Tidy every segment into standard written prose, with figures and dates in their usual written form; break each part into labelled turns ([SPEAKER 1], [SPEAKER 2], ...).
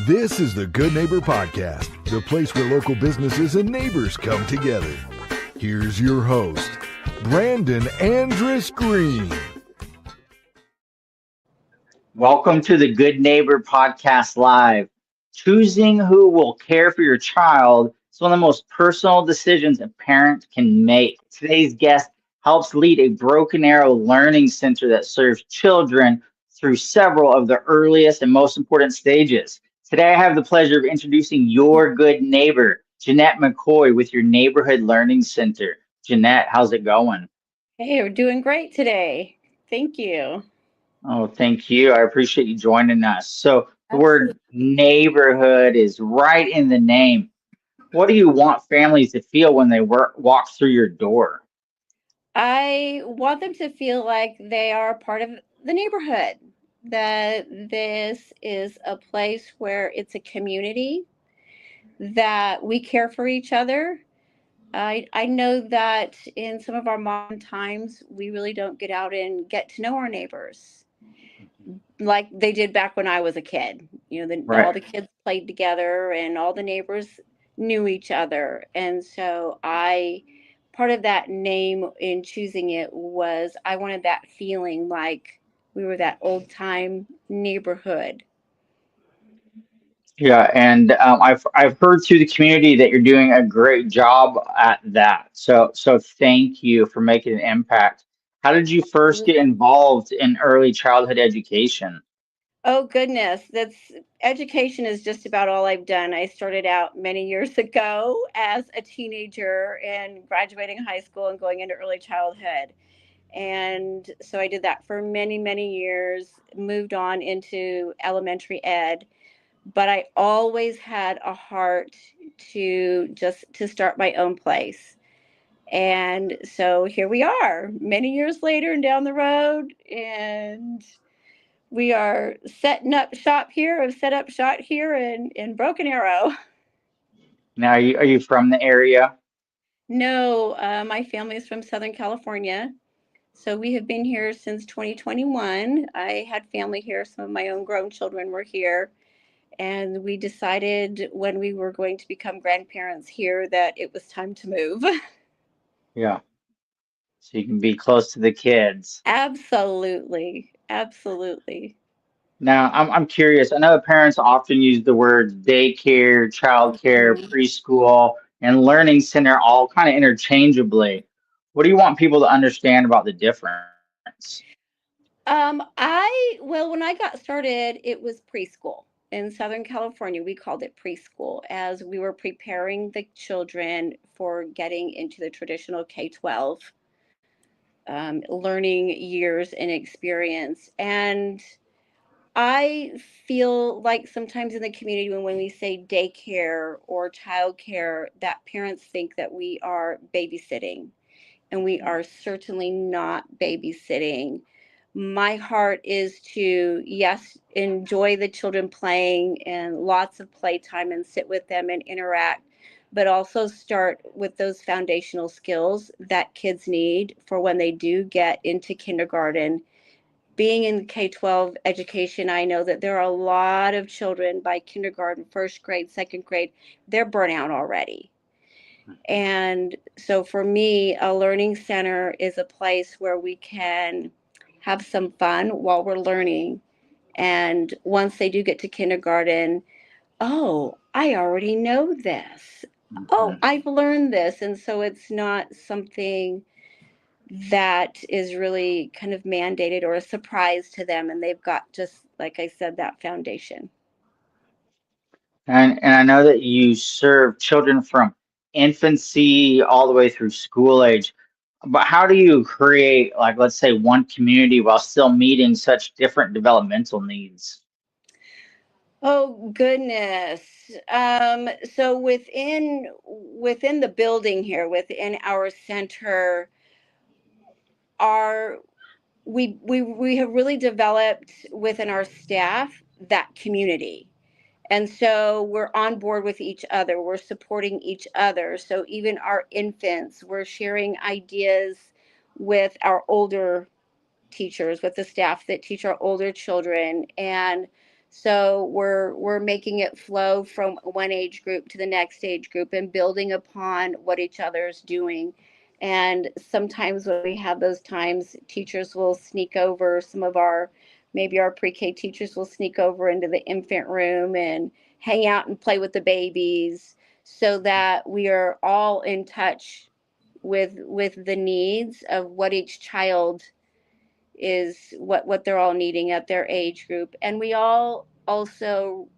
[SPEAKER 1] This is the Good Neighbor Podcast, the place where local businesses and neighbors come together. Here's your host, Brandon Andrus Green.
[SPEAKER 2] Welcome to the Good Neighbor Podcast Live. Choosing who will care for your child is one of the most personal decisions a parent can make. Today's guest helps lead a Broken Arrow Learning Center that serves children through several of the earliest and most important stages. Today, I have the pleasure of introducing your good neighbor, Jeannette McCoy, with your Neighborhood Learning Center. Jeannette, how's it going?
[SPEAKER 3] Hey, we're doing great today. Thank you.
[SPEAKER 2] Oh, thank you. I appreciate you joining us. So the
[SPEAKER 3] Absolutely.
[SPEAKER 2] word neighborhood is right in the name. What do you want families to feel when they walk through your door?
[SPEAKER 3] I want them to feel like they are part of the neighborhood, that this is a place where it's a community, that we care for each other. I know that in some of our modern times, we really don't get out and get to know our neighbors like they did back when I was a kid. All
[SPEAKER 2] Right.
[SPEAKER 3] the kids played together and all the neighbors knew each other. And so part of that name in choosing it was I wanted that feeling like we were that old time neighborhood.
[SPEAKER 2] Yeah, and I've heard through the community that you're doing a great job at that. So thank you for making an impact. How did you first get involved in early childhood education?
[SPEAKER 3] Oh goodness, that's education is just about all I've done. I started out many years ago as a teenager and graduating high school and going into early childhood. And so I did that for many, many years, moved on into elementary ed, but I always had a heart to start my own place. And so here we are, many years later and down the road, and we are set up shop here in Broken Arrow.
[SPEAKER 2] Now, are you from the area?
[SPEAKER 3] No, my family is from Southern California. So we have been here since 2021. I had family here. Some of my own grown children were here. And we decided when we were going to become grandparents here that it was time to move.
[SPEAKER 2] Yeah, so you can be close to the kids.
[SPEAKER 3] Absolutely. Absolutely.
[SPEAKER 2] Now, I'm curious. I know parents often use the words daycare, childcare,
[SPEAKER 3] Mhm.
[SPEAKER 2] preschool, and learning center all kind of interchangeably. What do you want people to understand about the difference?
[SPEAKER 3] When I got started, it was preschool. In Southern California, we called it preschool as we were preparing the children for getting into the traditional K-12 learning years and experience. And I feel like sometimes in the community when we say daycare or childcare, that parents think that we are babysitting, and we are certainly not babysitting. My heart is to, yes, enjoy the children playing and lots of playtime and sit with them and interact, but also start with those foundational skills that kids need for when they do get into kindergarten. Being in K-12 education, I know that there are a lot of children by kindergarten, first grade, second grade, they're burnt out already. And so for me, a learning center is a place where we can have some fun while we're learning. And once they do get to kindergarten, oh, I already know this. Oh,
[SPEAKER 2] Mhm.
[SPEAKER 3] I've learned this. And so it's not something that is really kind of mandated or a surprise to them. And they've got, just like I said, that foundation.
[SPEAKER 2] And I know that you serve children from infancy all the way through school age. But how do you create, like, let's say, one community while still meeting such different developmental needs?
[SPEAKER 3] Oh goodness. So within the building here, within our center, our we have really developed within our staff that community. And so we're on board with each other. We're supporting each other. So even our infants, we're sharing ideas with our older teachers, with the staff that teach our older children. And So we're making it flow from one age group to the next age group and building upon what each other's doing. And sometimes when we have those times, teachers will sneak over, some of our, maybe our pre-K teachers will sneak over into the infant room and hang out and play with the babies, so that we are all in touch with the needs of what each child is, what they're all needing at their age group. And we all also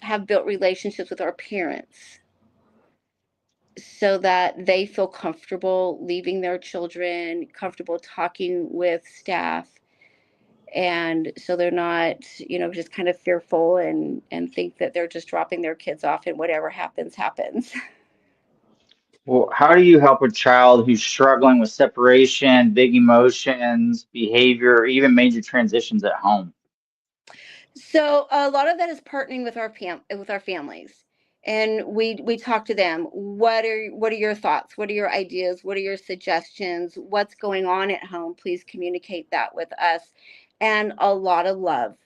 [SPEAKER 3] have built relationships with our parents so that they feel comfortable leaving their children, comfortable talking with staff, and so they're not, just kind of fearful and think that they're just dropping their kids off and whatever happens happens.
[SPEAKER 2] Well, how do you help a child who's struggling with separation, big emotions, behavior, or even major transitions at home?
[SPEAKER 3] So a lot of that is partnering with our families, and we talk to them. What are your thoughts? What are your ideas? What are your suggestions? What's going on at home? Please communicate that with us, and a lot of love,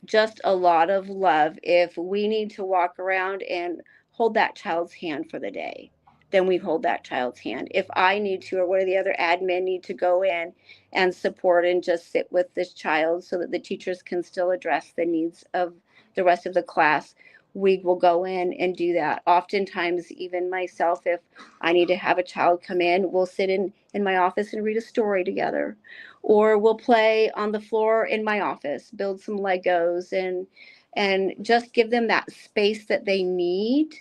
[SPEAKER 3] just a lot of love. If we need to walk around and hold that child's hand for the day, then we hold that child's hand. If I need to, or one of the other admin need to go in and support and just sit with this child so that the teachers can still address the needs of the rest of the class, we will go in and do that. Oftentimes, even myself, if I need to have a child come in, we'll sit in my office and read a story together, or we'll play on the floor in my office, build some Legos, and just give them that space that they need.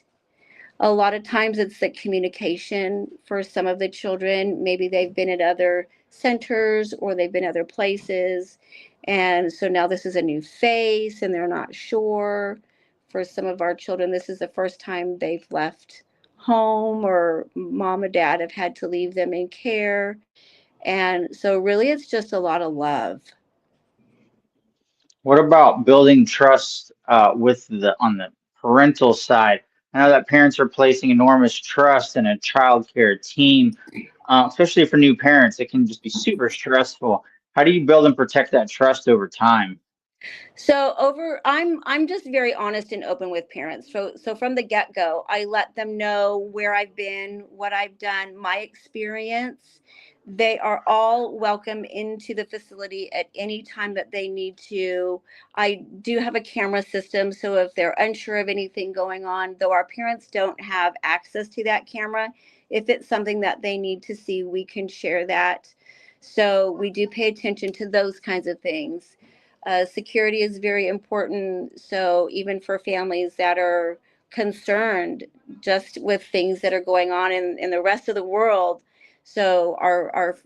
[SPEAKER 3] A lot of times it's the communication for some of the children. Maybe they've been at other centers or they've been other places, and so now this is a new face and they're not sure. For some of our children, this is the first time they've left home, or mom or dad have had to leave them in care, and so really it's just a lot of love.
[SPEAKER 2] What about building trust with the on the parental side? I know that parents are placing enormous trust in a child care team, especially for new parents. It can just be super stressful. How do you build and protect that trust over time?
[SPEAKER 3] So I'm just very honest and open with parents. So from the get-go, I let them know where I've been, what I've done, my experience. They are all welcome into the facility at any time that they need to. I do have a camera system, so if they're unsure of anything going on, though our parents don't have access to that camera, if it's something that they need to see, we can share that. So we do pay attention to those kinds of things. Security is very important. So even for families that are concerned just with things that are going on in the rest of the world, so our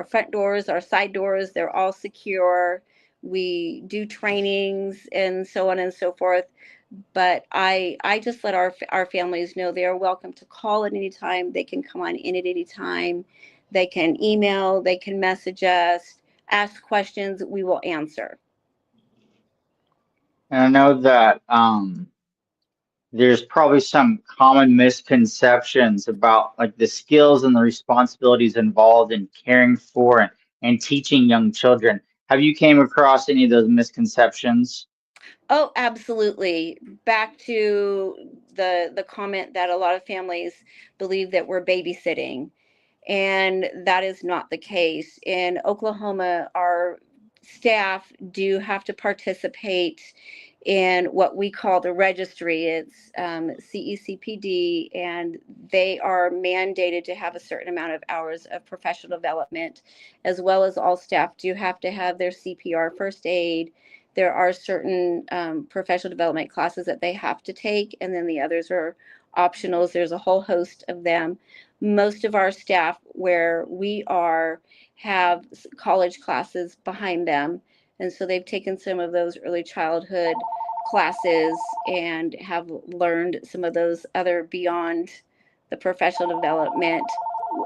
[SPEAKER 3] front doors, our side doors, they're all secure. We do trainings and so on and so forth. But I just let our families know they are welcome to call at any time. They can come on in at any time. They can email. They can message us, ask questions. We will answer.
[SPEAKER 2] And I know that there's probably some common misconceptions about like the skills and the responsibilities involved in caring for and teaching young children. Have you came across any of those misconceptions?
[SPEAKER 3] Oh, absolutely. Back to the comment that a lot of families believe that we're babysitting, and that is not the case. In Oklahoma, our staff do have to participate in what we call the registry. It's CECPD, and they are mandated to have a certain amount of hours of professional development, as well as all staff do have to have their CPR, first aid. There are certain professional development classes that they have to take, and then the others are optionals. There's a whole host of them. Most of our staff where we are have college classes behind them, and so they've taken some of those early childhood classes and have learned some of those other beyond the professional development.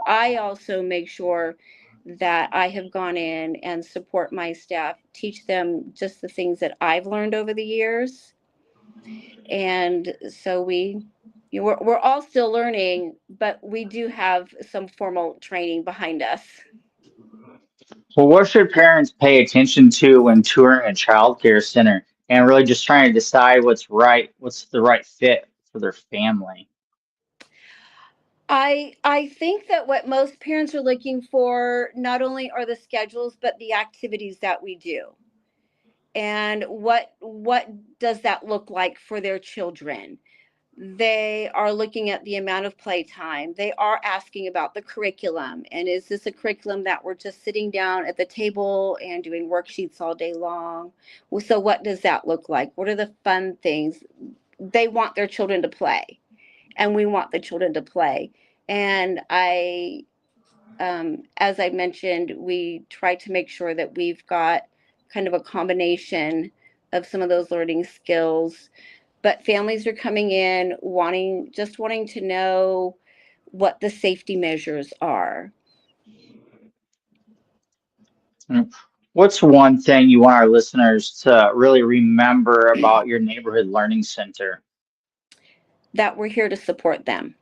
[SPEAKER 3] I also make sure that I have gone in and support my staff, teach them just the things that I've learned over the years. And so we're all still learning, but we do have some formal training behind us.
[SPEAKER 2] Well, what should parents pay attention to when touring a child care center? and really just trying to decide what's the right fit for their family.
[SPEAKER 3] I think that what most parents are looking for not only are the schedules, but the activities that we do. And what does that look like for their children? They are looking at the amount of playtime. They are asking about the curriculum. And is this a curriculum that we're just sitting down at the table and doing worksheets all day long? Well, so what does that look like? What are the fun things? They want their children to play, and we want the children to play. And as I mentioned, we try to make sure that we've got kind of a combination of some of those learning skills. But families are coming in wanting to know what the safety measures are.
[SPEAKER 2] What's one thing you want our listeners to really remember about your neighborhood learning center?
[SPEAKER 3] That we're here to support them.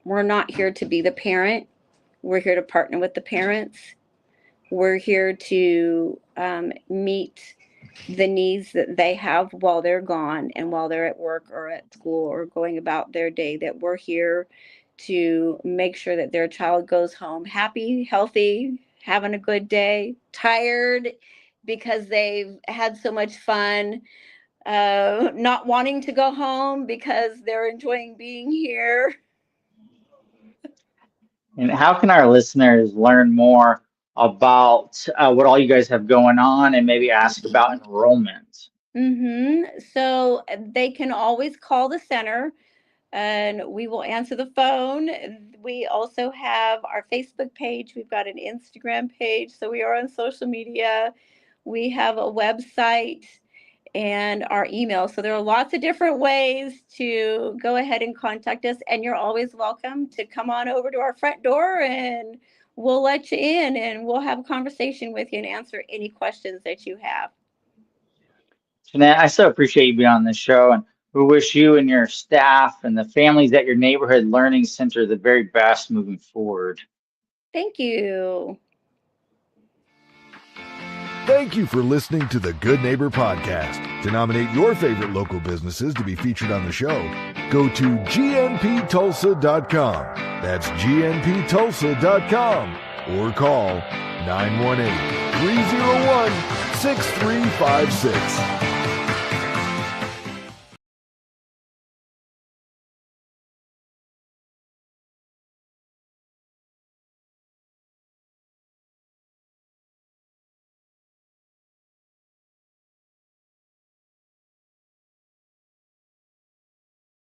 [SPEAKER 3] We're not here to be the parent. We're here to partner with the parents. We're here to meet the needs that they have while they're gone and while they're at work or at school or going about their day, that we're here to make sure that their child goes home happy, healthy, having a good day, tired because they've had so much fun, not wanting to go home because they're enjoying being here.
[SPEAKER 2] And how can our listeners learn more about what all you guys have going on and maybe ask about enrollment?
[SPEAKER 3] So they can always call the center and we will answer the phone. We also have our Facebook page. We've got an Instagram page. So we are on social media. We have a website and our email. So there are lots of different ways to go ahead and contact us. And you're always welcome to come on over to our front door and we'll let you in and we'll have a conversation with you and answer any questions that you have.
[SPEAKER 2] Jeanette, I so appreciate you being on this show, and we wish you and your staff and the families at your neighborhood learning center the very best moving forward.
[SPEAKER 3] Thank you.
[SPEAKER 1] Thank you for listening to the Good Neighbor Podcast. To nominate your favorite local businesses to be featured on the show, go to gnptulsa.com. That's gnptulsa.com or call 918-301-6356.